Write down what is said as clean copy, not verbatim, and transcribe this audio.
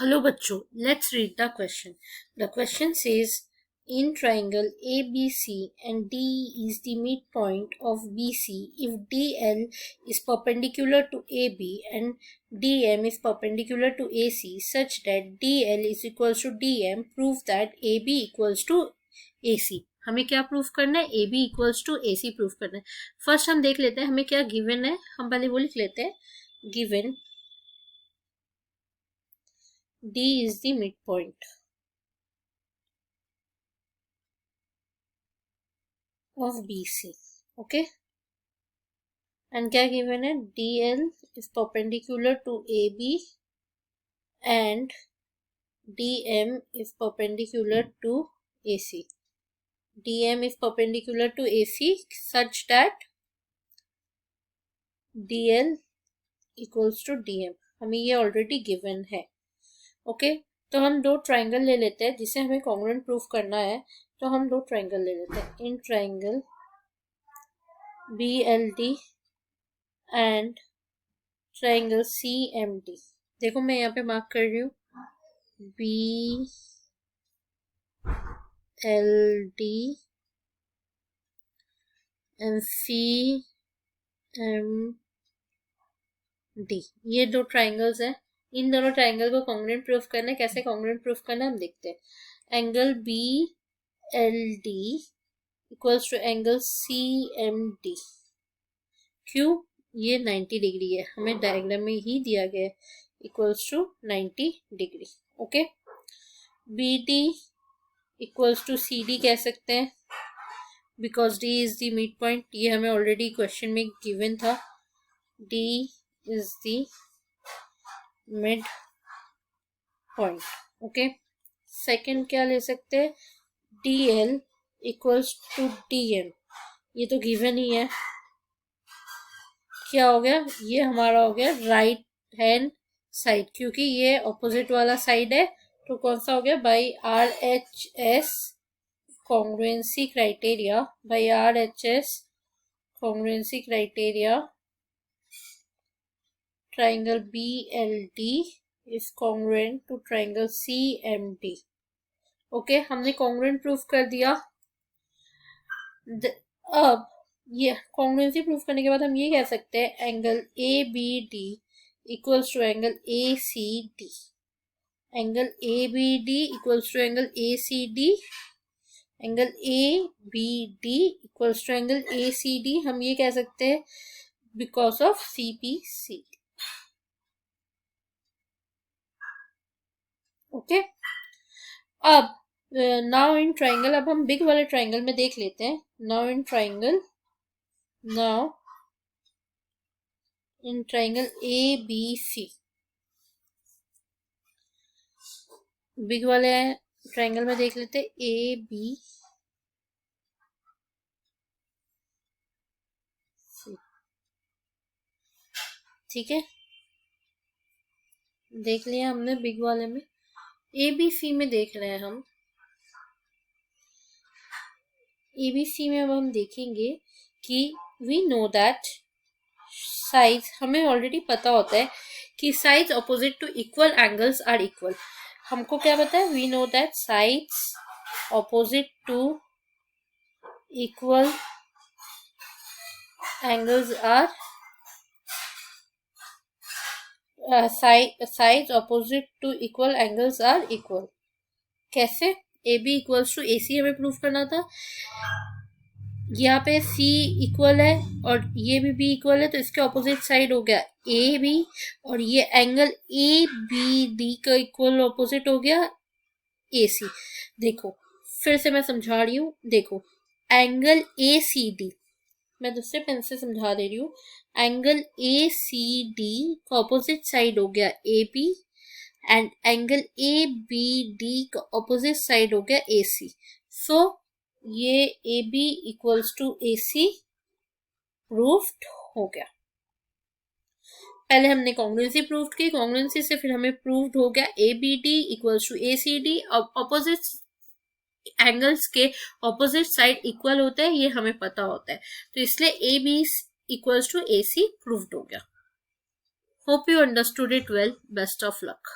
Hello bachcho, let's read the question. The question says, in triangle ABC and D is the midpoint of BC if DL is perpendicular to AB and DM is perpendicular to AC such that DL is equals to DM, prove that AB equals to AC. हमें क्या proof करना है? AB equals to AC proof करना है. First हम देख लेते हैं हमें क्या गिवन है. हम पहले वो लिख लेते हैं, given D is the midpoint of BC. Okay, and क्या given है? DL is perpendicular to AB and DM is perpendicular to AC. DM is perpendicular to AC such that DL equals to DM. हमें ये already given है. Okay, तो हम दो triangle ले लेते हैं जिसे हमें कॉन्ग्रुएंट प्रूफ करना है. तो हम दो ट्राइंगल ले लेते हैं. In triangle BLD and triangle CMD. देखो मैं यहाँ पे मार्क कर रही हूँ BLD एंड CMD. ये दो ट्राइंगल्स हैं. इन दोनों ट्राइंगल को कॉन्ग्रुएंट प्रूफ करना है. कैसे कॉन्ग्रुएंट प्रूफ करना है हम देखते हैं. Angle BLD equals to angle CMD. क्यों? ये 90 डिग्री है, हमें डायग्राम में ही दिया गया है, equals to 90 degree. Okay, BD equals to CD कह सकते हैं because D is the mid point. ये हमें ऑलरेडी क्वेश्चन में गिवन था. D is the mid point. Okay, second क्या ले सकते हैं? DL equals to DM. ये तो गिवन ही है. क्या हो गया? ये हमारा हो गया राइट हैंड साइड, क्योंकि ये ऑपोजिट वाला साइड है. तो कौन सा हो गया? By RHS congruency criteria, by RHS congruency criteria triangle BLD is congruent to triangle CMD. Okay, हमने कॉन्ग्रुएंट प्रूफ कर दिया. अब ये कॉन्ग्रुएंसी प्रूफ करने के बाद हम ये कह सकते हैं angle ABD equals to angle ACD. Angle ABD equals to angle ACD. Angle ABD equals to angle ACD हम ये कह सकते हैं बिकॉज ऑफ CPC. ओके, अब नाउ इन ट्राइंगल, अब हम बिग वाले ट्राइंगल में देख लेते हैं. Now in triangle ABC, big वाले ट्राइंगल में देख लेते हैं ABC. ठीक है, देख लिया हमने बिग वाले में. ABC में देख रहे हैं हम. ABC में अब हम देखेंगे कि वी नो दैट साइड्स, हमें ऑलरेडी पता होता है कि sides opposite to equal angles are equal. हमको क्या पता है? We know that sides opposite to equal angles are sides opposite to equal angles are equal. कैसे? AB इक्वल्स टू AC हमें प्रूफ करना था. यहाँ पे C इक्वल है और ये भी B इक्वल है, तो इसके ऑपोजिट साइड हो गया AB और ये एंगल ABD का इक्वल ऑपोजिट हो गया AC. देखो फिर से मैं समझा रही हूँ. देखो एंगल ACD, मैं दूसरे पेन से समझा दे रही हूँ. एंगल ACD का ऑपोजिट साइड हो गया AB एंड एंगल ABD का ऑपोजिट साइड हो गया AC. सो ये AB equals to AC proofed हो गया. पहले हमने कॉन्ग्रुएंसी प्रूफ की, कॉन्ग्रुएंसी से फिर हमें प्रूफ्ड हो गया ABD इक्वल्स टू ACD. अब ऑपोजिट एंगल्स के ऑपोजिट साइड इक्वल होते हैं, ये हमें पता होता है, तो इसलिए AB equals to AC proofed हो गया. Hope you understood it well. Best of luck.